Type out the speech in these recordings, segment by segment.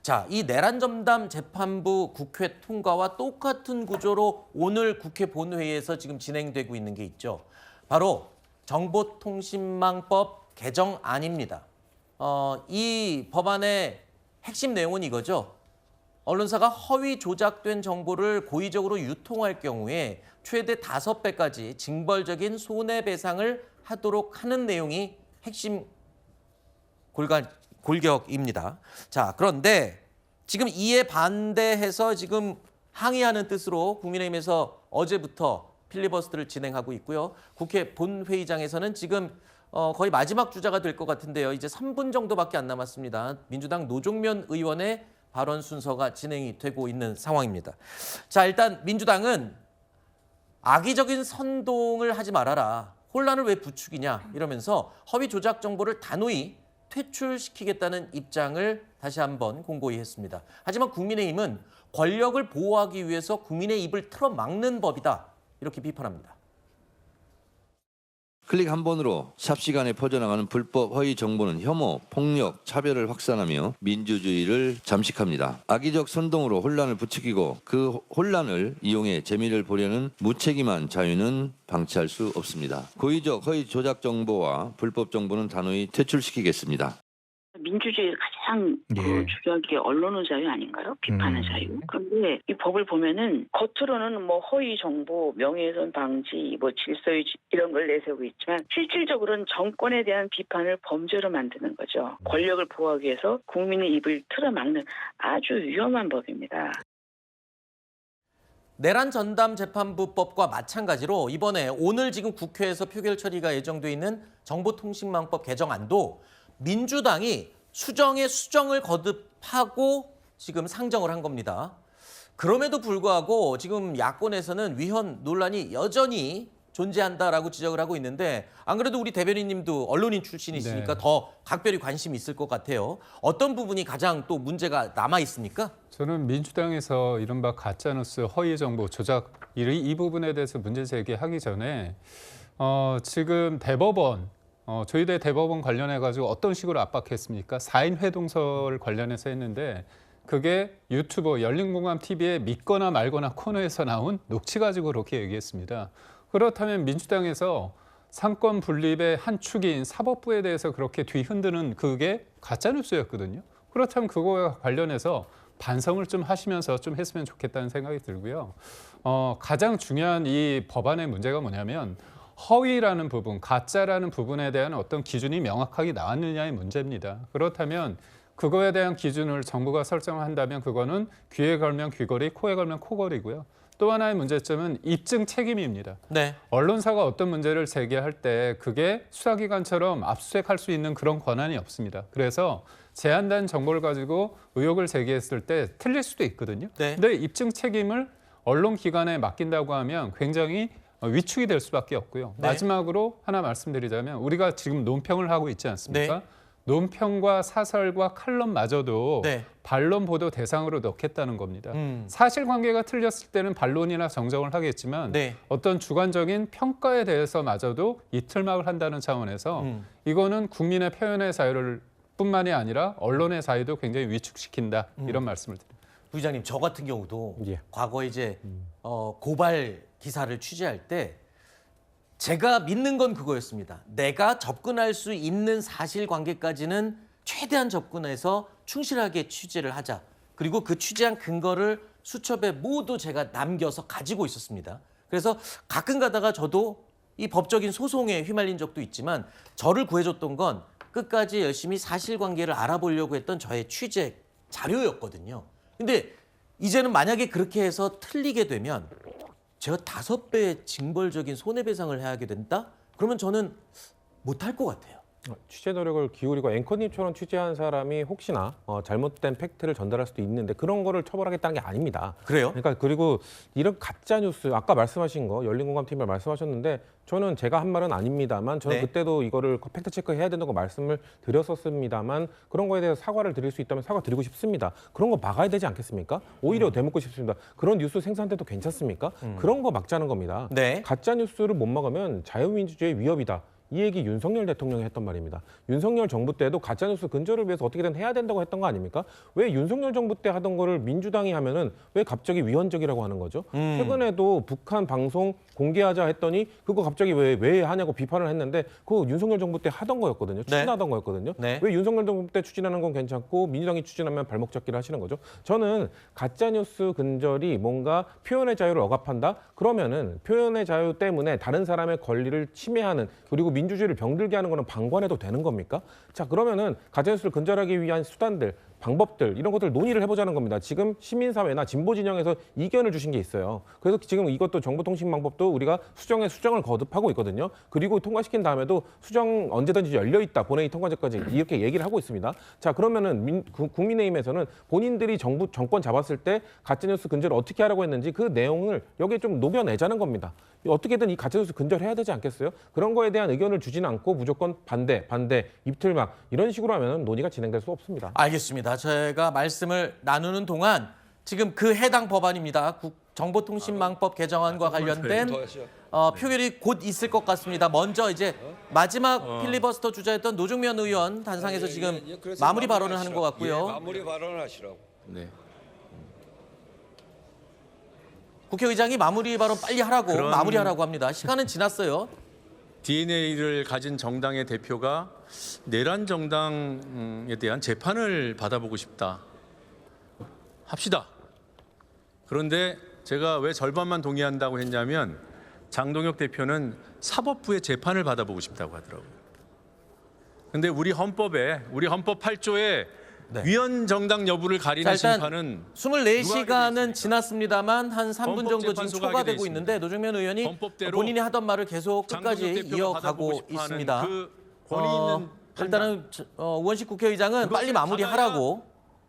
자, 이 내란 전담 재판부 국회 통과와 똑같은 구조로 오늘 국회 본회의에서 지금 진행되고 있는 게 있죠. 바로 정보통신망법 개정안입니다. 이 법안의 핵심 내용은 이거죠. 언론사가 허위 조작된 정보를 고의적으로 유통할 경우에 최대 5배까지 징벌적인 손해배상을 하도록 하는 내용이 핵심 골격입니다. 자, 그런데 지금 이에 반대해서 지금 항의하는 뜻으로 국민의힘에서 어제부터 필리버스터를 진행하고 있고요. 국회 본회의장에서는 지금 거의 마지막 주자가 될 것 같은데요. 이제 3분 정도밖에 안 남았습니다. 민주당 노종면 의원의 발언 순서가 진행이 되고 있는 상황입니다. 자, 일단 민주당은 악의적인 선동을 하지 말아라. 혼란을 왜 부추기냐 이러면서 허위 조작 정보를 단호히 퇴출시키겠다는 입장을 다시 한번 공고히 했습니다. 하지만 국민의힘은 권력을 보호하기 위해서 국민의 입을 틀어막는 법이다. 이렇게 비판합니다. 클릭 한 번으로 삽시간에 퍼져나가는 불법 허위 정보는 혐오, 폭력, 차별을 확산하며 민주주의를 잠식합니다. 악의적 선동으로 혼란을 부추기고 그 혼란을 이용해 재미를 보려는 무책임한 자유는 방치할 수 없습니다. 고의적 허위 조작 정보와 불법 정보는 단호히 퇴출시키겠습니다. 민주주의의 가장 주력이 언론의 자유 아닌가요? 비판의 자유. 그런데 이 법을 보면은 겉으로는 뭐 허위 정보, 명예훼손 방지, 뭐 질서유지 이런 걸 내세우고 있지만 실질적으로는 정권에 대한 비판을 범죄로 만드는 거죠. 권력을 보호하기 위해서 국민의 입을 틀어막는 아주 위험한 법입니다. 내란 전담 재판부법과 마찬가지로 이번에 오늘 지금 국회에서 표결 처리가 예정돼 있는 정보통신망법 개정안도 민주당이 수정에 수정을 거듭하고 지금 상정을 한 겁니다. 그럼에도 불구하고 지금 야권에서는 위헌 논란이 여전히 존재한다라고 지적을 하고 있는데 안 그래도 우리 대변인님도 언론인 출신이시니까 더 각별히 관심이 있을 것 같아요. 어떤 부분이 가장 또 문제가 남아 있습니까? 저는 민주당에서 이른바 가짜뉴스, 허위 정보, 조작 이 부분에 대해서 문제 제기하기 전에 지금 대법원 조희대 대법원 관련해가지고 어떤 식으로 압박했습니까? 4인 회동설 관련해서 했는데 그게 유튜버 열린공감TV의 믿거나 말거나 코너에서 나온 녹취 가지고 그렇게 얘기했습니다. 그렇다면 민주당에서 상권 분립의 한 축인 사법부에 대해서 그렇게 뒤흔드는 그게 가짜뉴스였거든요. 그렇다면 그거와 관련해서 반성을 좀 하시면서 좀 했으면 좋겠다는 생각이 들고요. 가장 중요한 이 법안의 문제가 뭐냐면 허위라는 부분, 가짜라는 부분에 대한 어떤 기준이 명확하게 나왔느냐의 문제입니다. 그렇다면 그거에 대한 기준을 정부가 설정한다면 그거는 귀에 걸면 귀걸이, 코에 걸면 코걸이고요. 또 하나의 문제점은 입증 책임입니다. 네. 언론사가 어떤 문제를 제기할 때 그게 수사기관처럼 압수수색할 수 있는 그런 권한이 없습니다. 그래서 제한된 정보를 가지고 의혹을 제기했을 때 틀릴 수도 있거든요. 네. 근데 입증 책임을 언론기관에 맡긴다고 하면 굉장히 위축이 될 수밖에 없고요. 네. 마지막으로 하나 말씀드리자면 우리가 지금 논평을 하고 있지 않습니까? 네. 논평과 사설과 칼럼마저도 네. 반론 보도 대상으로 넣겠다는 겁니다. 사실관계가 틀렸을 때는 반론이나 정정을 하겠지만 네. 어떤 주관적인 평가에 대해서마저도 이틀막을 한다는 차원에서 이거는 국민의 표현의 자유를 뿐만이 아니라 언론의 자유도 굉장히 위축시킨다 이런 말씀을 드립니다. 부의장님, 저 같은 경우도 예. 과거에 이제 고발 기사를 취재할 때 제가 믿는 건 그거였습니다. 내가 접근할 수 있는 사실관계까지는 최대한 접근해서 충실하게 취재를 하자. 그리고 그 취재한 근거를 수첩에 모두 제가 남겨서 가지고 있었습니다. 그래서 가끔 가다가 저도 이 법적인 소송에 휘말린 적도 있지만 저를 구해줬던 건 끝까지 열심히 사실관계를 알아보려고 했던 저의 취재 자료였거든요. 근데 이제는 만약에 그렇게 해서 틀리게 되면 제가 5배의 징벌적인 손해배상을 해야 하게 된다? 그러면 저는 못할 것 같아요. 취재 노력을 기울이고 앵커님처럼 취재한 사람이 혹시나 잘못된 팩트를 전달할 수도 있는데 그런 거를 처벌하겠다는 게 아닙니다. 그래요? 그러니까 그리고 이런 가짜 뉴스 아까 말씀하신 거 열린공감TV 말씀하셨는데 저는 제가 한 말은 아닙니다만 저는 네. 그때도 이거를 팩트 체크해야 된다고 말씀을 드렸었습니다만 그런 거에 대해서 사과를 드릴 수 있다면 사과드리고 싶습니다. 그런 거 막아야 되지 않겠습니까? 오히려 되묻고 싶습니다. 그런 뉴스 생산돼도 괜찮습니까? 그런 거 막자는 겁니다. 네. 가짜 뉴스를 못 막으면 자유민주주의의 위협이다. 이 얘기 윤석열 대통령이 했던 말입니다. 윤석열 정부 때도 가짜뉴스 근절을 위해서 어떻게든 해야 된다고 했던 거 아닙니까? 왜 윤석열 정부 때 하던 거를 민주당이 하면은 왜 갑자기 위헌적이라고 하는 거죠? 최근에도 북한 방송 공개하자 했더니 그거 갑자기 왜 하냐고 비판을 했는데 그거 윤석열 정부 때 하던 거였거든요. 추진하던 거였거든요. 네. 왜 윤석열 정부 때 추진하는 건 괜찮고 민주당이 추진하면 발목 잡기를 하시는 거죠? 저는 가짜뉴스 근절이 뭔가 표현의 자유를 억압한다? 그러면은 표현의 자유 때문에 다른 사람의 권리를 침해하는 그리고 민주주의를 병들게 하는 거는 방관해도 되는 겁니까? 자, 그러면은 가짜뉴스를 근절하기 위한 수단들, 방법들 이런 것들 논의를 해보자는 겁니다. 지금 시민사회나 진보 진영에서 이견을 주신 게 있어요. 그래서 지금 이것도 정보통신망법도 우리가 수정을 거듭하고 있거든요. 그리고 통과시킨 다음에도 수정 언제든지 열려 있다. 본회의 통과제까지 이렇게 얘기를 하고 있습니다. 자, 그러면은 국민의힘에서는 본인들이 정권 잡았을 때 가짜뉴스 근절을 어떻게 하라고 했는지 그 내용을 여기에 좀 녹여내자는 겁니다. 어떻게든 이 가짜뉴스 근절해야 되지 않겠어요? 그런 거에 대한 의견을 주지는 않고 무조건 반대, 입틀막 이런 식으로 하면 논의가 진행될 수 없습니다. 알겠습니다. 제가 말씀을 나누는 동안 지금 그 해당 법안입니다. 정보통신망법 개정안과 관련된 표결이 곧 있을 것 같습니다. 먼저 이제 마지막 필리버스터 주자였던 노중면 의원 단상에서 지금 마무리 발언을 하는 것 같고요. 마무리 발언을 하시라고. 네. 국회의장이 마무리 발언 빨리 하라고 마무리하라고 합니다. 시간은 지났어요. DNA를 가진 정당의 대표가 내란 정당에 대한 재판을 받아보고 싶다. 합시다. 그런데 제가 왜 절반만 동의한다고 했냐면 장동혁 대표는 사법부의 재판을 받아보고 싶다고 하더라고요. 근데 우리 헌법 8조에 네. 위헌 정당 여부를 가리는 자, 일단 심판은 24시간은 지났습니다만 한 3분 정도 지금 헌법재판소가 초과되고 하게 돼 있는데 노중면 의원이 헌법대로 본인이 하던 말을 계속 끝까지 장동혁 대표가 이어가고 받아보고 싶어하는 있습니다. 그 권위 있는 일단은 우원식 국회의장은 빨리 그것을 마무리하라고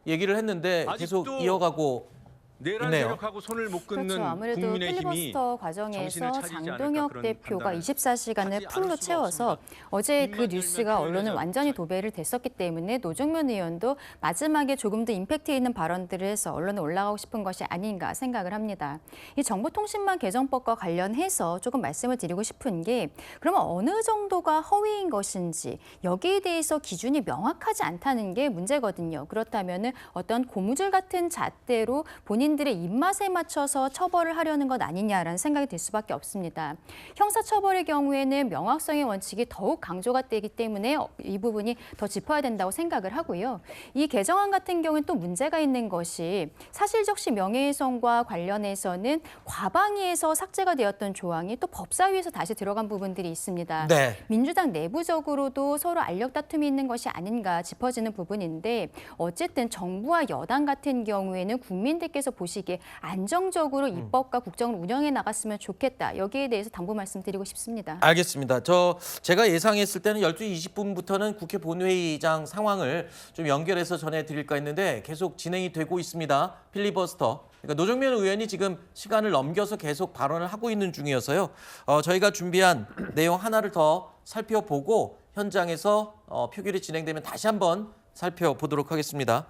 얘기를 했는데 계속 아직도 이어가고 내란 있네요. 세력하고 손을 못 끊는 그렇죠. 아무래도 국민의힘이 필리버스터 정신을 과정에서 차리지 않을까 장동혁 그런 대표가 판단을 24시간을 하지 풀로 않을 수가 채워서 없습니다. 어제 그 입만 뉴스가 열면 언론을 표현하자. 완전히 도배를 됐었기 때문에 노중면 의원도 마지막에 조금 더 임팩트 있는 발언들을 해서 언론에 올라가고 싶은 것이 아닌가 생각을 합니다. 이 정보통신망 개정법과 관련해서 조금 말씀을 드리고 싶은 게 그러면 어느 정도가 허위인 것인지 여기에 대해서 기준이 명확하지 않다는 게 문제거든요. 그렇다면 어떤 고무줄 같은 잣대로 본인들의 입맛에 맞춰서 처벌을 하려는 것 아니냐라는 생각이 들 수밖에 없습니다. 형사처벌의 경우에는 명확성의 원칙이 더욱 강조가 되기 때문에 이 부분이 더 짚어야 된다고 생각을 하고요. 이 개정안 같은 경우는 또 문제가 있는 것이 사실적시 명예훼손과 관련해서는 과방위에서 삭제가 되었던 조항이 또 법사위에서 다시 들어간 부분들이 있습니다. 네. 민주당 내부적으로도 서로 알력 다툼이 있는 것이 아닌가 짚어지는 부분인데 어쨌든 정부와 여당 같은 경우에는 국민들께서 보시기에 안정적으로 입법과 국정을 운영해 나갔으면 좋겠다. 여기에 대해서 당부 말씀드리고 싶습니다. 알겠습니다. 제가 예상했을 때는 12시 20분부터는 국회 본회의장 상황을 좀 연결해서 전해드릴까 했는데 계속 진행이 되고 있습니다. 필리버스터. 그러니까 노정면 의원이 지금 시간을 넘겨서 계속 발언을 하고 있는 중이어서요. 저희가 준비한 내용 하나를 더 살펴보고 현장에서 표결이 진행되면 다시 한번 살펴보도록 하겠습니다.